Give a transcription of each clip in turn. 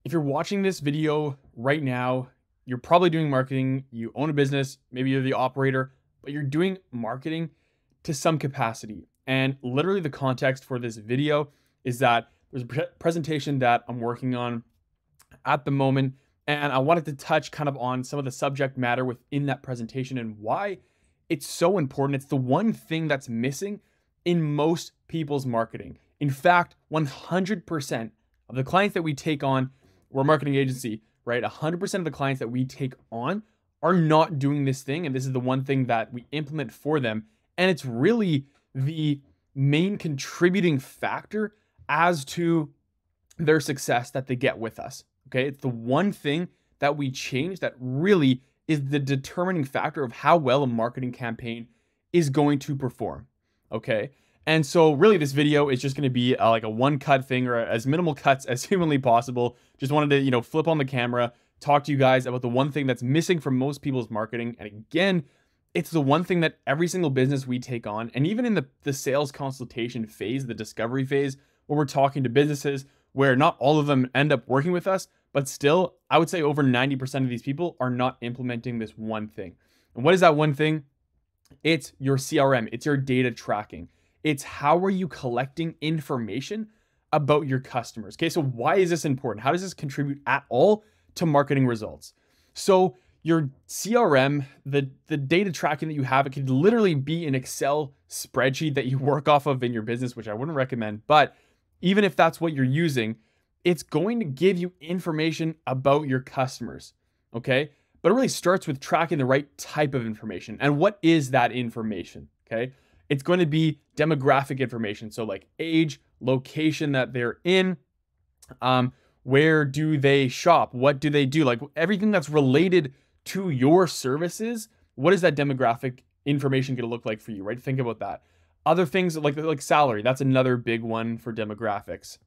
If you're watching this video right now, you're probably doing marketing, you own a business, maybe you're the operator, but you're doing marketing to some capacity. And literally the context for this video is that there's a presentation that I'm working on at the moment, and I wanted to touch kind of on some of the subject matter within that presentation and why it's so important. It's the one thing that's missing in most people's marketing. In fact, 100% of the clients that we take on, we're a marketing agency, right? 100% of the clients that we take on are not doing this thing. And this is the one thing that we implement for them. And it's really the main contributing factor as to their success that they get with us. Okay. It's the one thing that we change that really is the determining factor of how well a marketing campaign is going to perform. Okay. And so really this video is just going to be like a one cut thing, or as minimal cuts as humanly possible. Just wanted to, flip on the camera, talk to you guys about the one thing that's missing from most people's marketing. And again, it's the one thing that every single business we take on, and even in the sales consultation phase, the discovery phase, where we're talking to businesses where not all of them end up working with us, but still, I would say over 90% of these people are not implementing this one thing. And what is that one thing? It's your CRM. It's your data tracking. It's how are you collecting information about your customers? Okay, so why is this important? How does this contribute at all to marketing results? So your CRM, the data tracking that you have, it could literally be an Excel spreadsheet that you work off of in your business, which I wouldn't recommend. But even if that's what you're using, it's going to give you information about your customers, okay? But it really starts with tracking the right type of information. And what is that information, okay? It's going to be demographic information. So like age, location that they're in, where do they shop? What do they do? Like everything that's related to your services. What is that demographic information going to look like for you, right? Think about that. Other things like salary. That's another big one for demographics.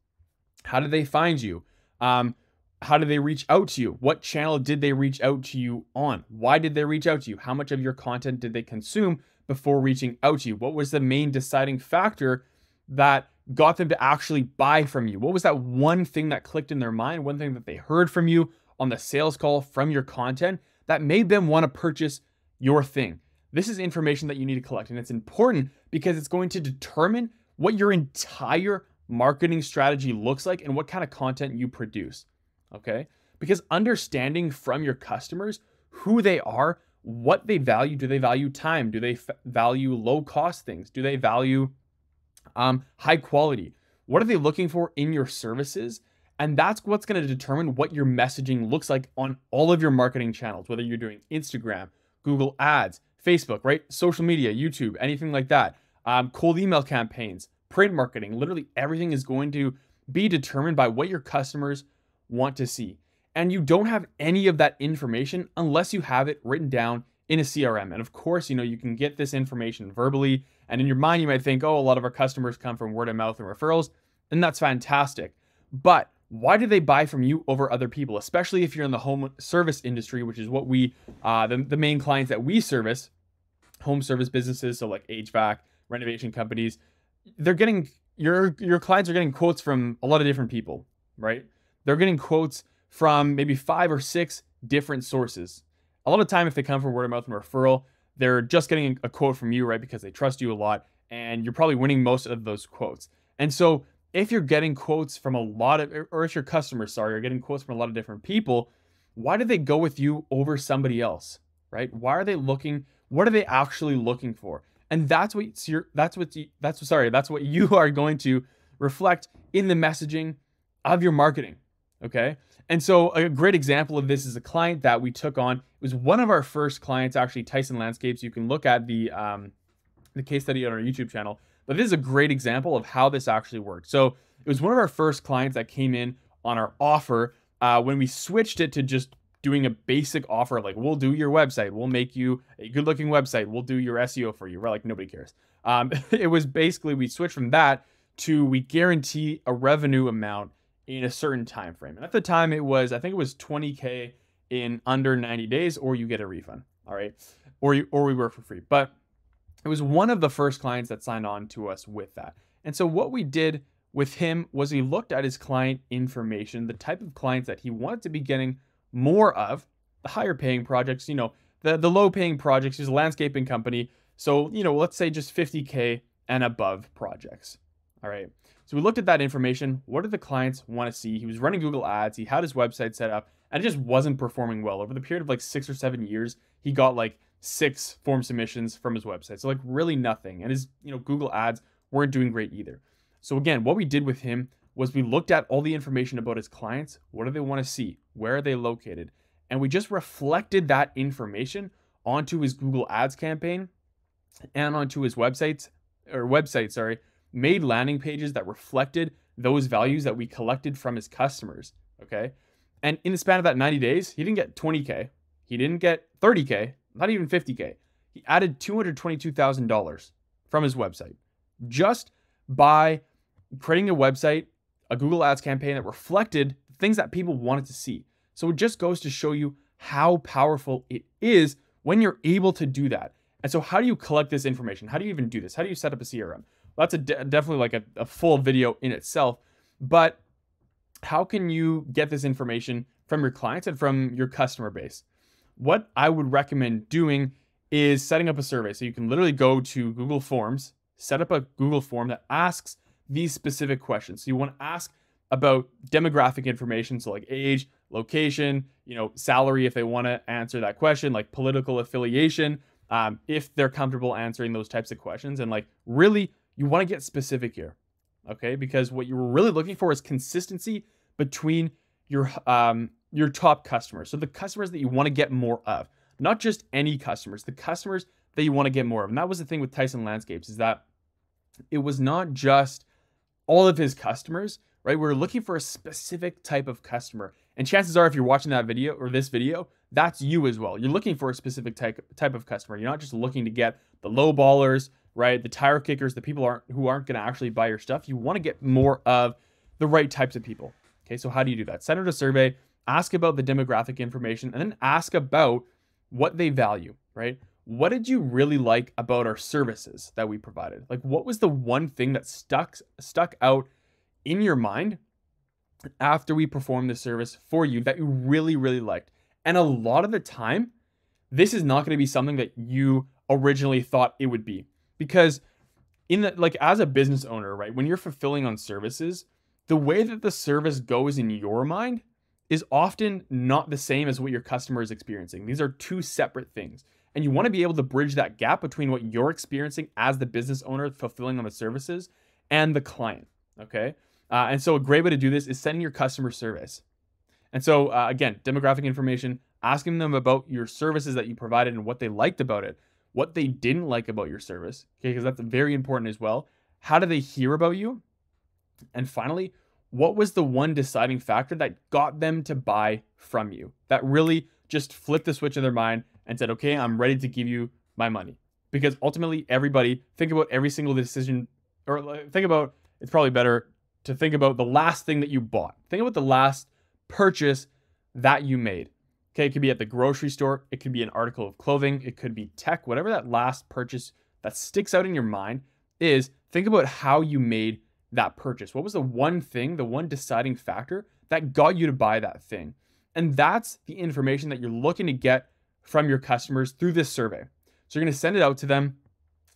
How did they find you? How did they reach out to you? What channel did they reach out to you on? Why did they reach out to you? How much of your content did they consume before reaching out to you? What was the main deciding factor that got them to actually buy from you? What was that one thing that clicked in their mind? One thing that they heard from you on the sales call from your content that made them want to purchase your thing? This is information that you need to collect, and it's important because it's going to determine what your entire marketing strategy looks like and what kind of content you produce. Okay? Because understanding from your customers who they are, what they value. Do they value time? Do they value low cost things? Do they value high quality? What are they looking for in your services? And that's what's going to determine what your messaging looks like on all of your marketing channels, whether you're doing Instagram, Google Ads, Facebook, right? Social media, YouTube, anything like that. Cold email campaigns, print marketing, literally everything is going to be determined by what your customers want to see. And you don't have any of that information unless you have it written down in a CRM. And of course, you can get this information verbally. And in your mind, you might think, oh, a lot of our customers come from word of mouth and referrals. And that's fantastic. But why do they buy from you over other people? Especially if you're in the home service industry, which is what we, the main clients that we service, home service businesses. So like HVAC, renovation companies, they're getting, your clients are getting quotes from a lot of different people, right? They're getting quotes from maybe 5 or 6 different sources. A lot of time, if they come from word of mouth and referral, they're just getting a quote from you, right? Because they trust you a lot, and you're probably winning most of those quotes. And so if you're getting quotes from a lot of, or if your customers, are getting quotes from a lot of different people, why do they go with you over somebody else, right? Why are they looking? What are they actually looking for? And that's what you are going to reflect in the messaging of your marketing. Okay. And so a great example of this is a client that we took on. It was one of our first clients, actually, Tyson Landscapes. You can look at the case study on our YouTube channel, but this is a great example of how this actually worked. So it was one of our first clients that came in on our offer when we switched it to just doing a basic offer, like we'll do your website, we'll make you a good looking website, we'll do your SEO for you. We're like, nobody cares. It was basically, we switched from that to we guarantee a revenue amount in a certain time frame. And at the time I think it was $20K in under 90 days, or you get a refund. All right. Or we work for free. But it was one of the first clients that signed on to us with that. And so what we did with him was he looked at his client information, the type of clients that he wanted to be getting more of, the higher paying projects, the low paying projects. He's a landscaping company. So, let's say just 50K and above projects. All right. So we looked at that information. What did the clients want to see? He was running Google Ads. He had his website set up and it just wasn't performing well. Over the period of like 6 or 7 years, he got like 6 form submissions from his website. So like really nothing. And his, Google Ads weren't doing great either. So again, what we did with him was we looked at all the information about his clients. What do they want to see? Where are they located? And we just reflected that information onto his Google Ads campaign and onto his website, made landing pages that reflected those values that we collected from his customers. Okay. And in the span of that 90 days, he didn't get 20K. He didn't get 30K, not even 50K. He added $222,000 from his website just by creating a website, a Google Ads campaign that reflected things that people wanted to see. So it just goes to show you how powerful it is when you're able to do that. And so how do you collect this information? How do you even do this? How do you set up a CRM? Well, that's definitely like a full video in itself. But how can you get this information from your clients and from your customer base? What I would recommend doing is setting up a survey. So you can literally go to Google Forms, set up a Google form that asks these specific questions. So you want to ask about demographic information. So like age, location, salary, if they want to answer that question, like political affiliation, if they're comfortable answering those types of questions. And like really, you want to get specific here, okay? Because what you're really looking for is consistency between your top customers. So the customers that you want to get more of, not just any customers, the customers that you want to get more of. And that was the thing with Tyson Landscapes, is that it was not just all of his customers, right? We're looking for a specific type of customer. And chances are, if you're watching that video or this video, that's you as well. You're looking for a specific type of customer. You're not just looking to get the low ballers, right? The tire kickers, the people who aren't going to actually buy your stuff. You want to get more of the right types of people. Okay, so how do you do that? Send out a survey, ask about the demographic information, and then ask about what they value, right? What did you really like about our services that we provided? Like, what was the one thing that stuck out in your mind after we performed the service for you that you really, really liked? And a lot of the time, this is not going to be something that you originally thought it would be. Because as a business owner, right, when you're fulfilling on services, the way that the service goes in your mind is often not the same as what your customer is experiencing. These are two separate things. And you want to be able to bridge that gap between what you're experiencing as the business owner fulfilling on the services and the client, okay? And so a great way to do this is sending your customer surveys. And so again, demographic information, asking them about your services that you provided and what they liked about it, what they didn't like about your service, okay? Because that's very important as well. How did they hear about you? And finally, what was the one deciding factor that got them to buy from you? That really just flipped the switch in their mind and said, okay, I'm ready to give you my money. Because ultimately, think about every single decision, or it's probably better to think about the last thing that you bought. Think about the last purchase that you made. Okay, it could be at the grocery store. It could be an article of clothing. It could be tech, whatever that last purchase that sticks out in your mind is. Think about how you made that purchase. What was the one thing, the one deciding factor that got you to buy that thing? And that's the information that you're looking to get from your customers through this survey. So you're going to send it out to them,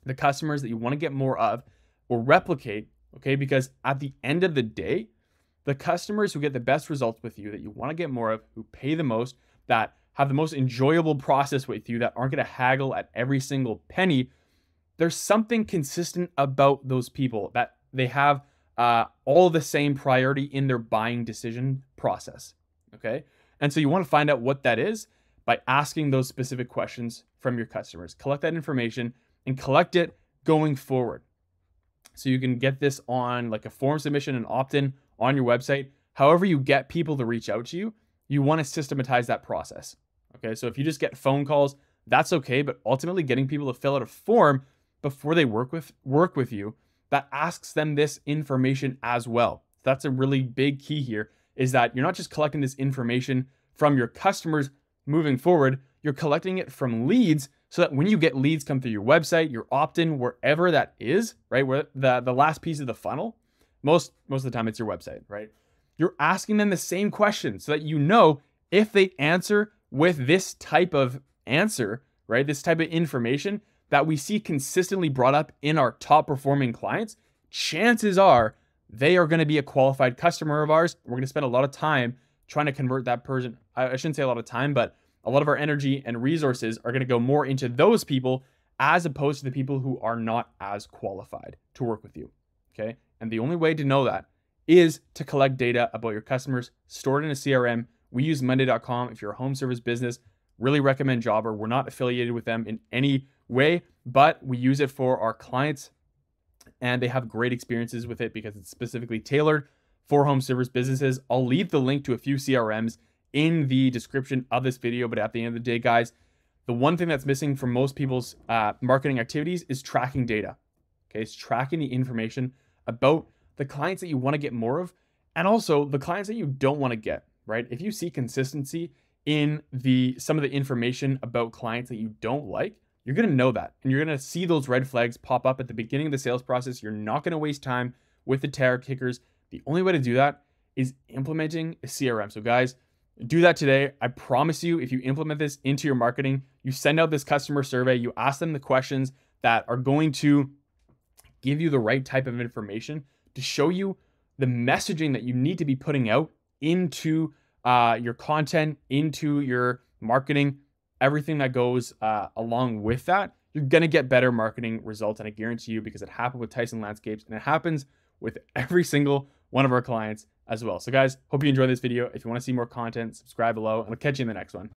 the customers that you want to get more of or replicate, okay? Because at the end of the day, the customers who get the best results with you, that you want to get more of, who pay the most, that have the most enjoyable process with you, that aren't going to haggle at every single penny, there's something consistent about those people, that they have all the same priority in their buying decision process, okay? And so you want to find out what that is by asking those specific questions from your customers. Collect that information and collect it going forward. So you can get this on like a form submission and opt-in on your website. However you get people to reach out to you, you want to systematize that process, okay? So if you just get phone calls, that's okay, but ultimately getting people to fill out a form before they work with you that asks them this information as well. That's a really big key here, is that you're not just collecting this information from your customers moving forward, you're collecting it from leads so that when you get leads come through your website, your opt-in, wherever that is, right, where the last piece of the funnel, Most of the time it's your website, right? You're asking them the same question so that you know if they answer with this type of answer, right? This type of information that we see consistently brought up in our top performing clients, chances are they are going to be a qualified customer of ours. We're going to spend a lot of time trying to convert that person. I shouldn't say a lot of time, but a lot of our energy and resources are going to go more into those people as opposed to the people who are not as qualified to work with you. Okay. And the only way to know that is to collect data about your customers, store it in a CRM. We use Monday.com. If you're a home service business, really recommend Jobber. We're not affiliated with them in any way, but we use it for our clients and they have great experiences with it because it's specifically tailored for home service businesses. I'll leave the link to a few CRMs in the description of this video, but at the end of the day, guys, the one thing that's missing from most people's marketing activities is tracking data. Okay, it's tracking the information about the clients that you want to get more of and also the clients that you don't want to get, right? If you see consistency in some of the information about clients that you don't like, you're going to know that and you're going to see those red flags pop up at the beginning of the sales process. You're not going to waste time with the tire kickers. The only way to do that is implementing a CRM. So guys, do that today. I promise you, if you implement this into your marketing, you send out this customer survey, you ask them the questions that are going to give you the right type of information to show you the messaging that you need to be putting out into your content, into your marketing, everything that goes along with that. You're going to get better marketing results. And I guarantee you, because it happened with Tyson Landscapes and it happens with every single one of our clients as well. So guys, hope you enjoyed this video. If you want to see more content, subscribe below and I'll catch you in the next one.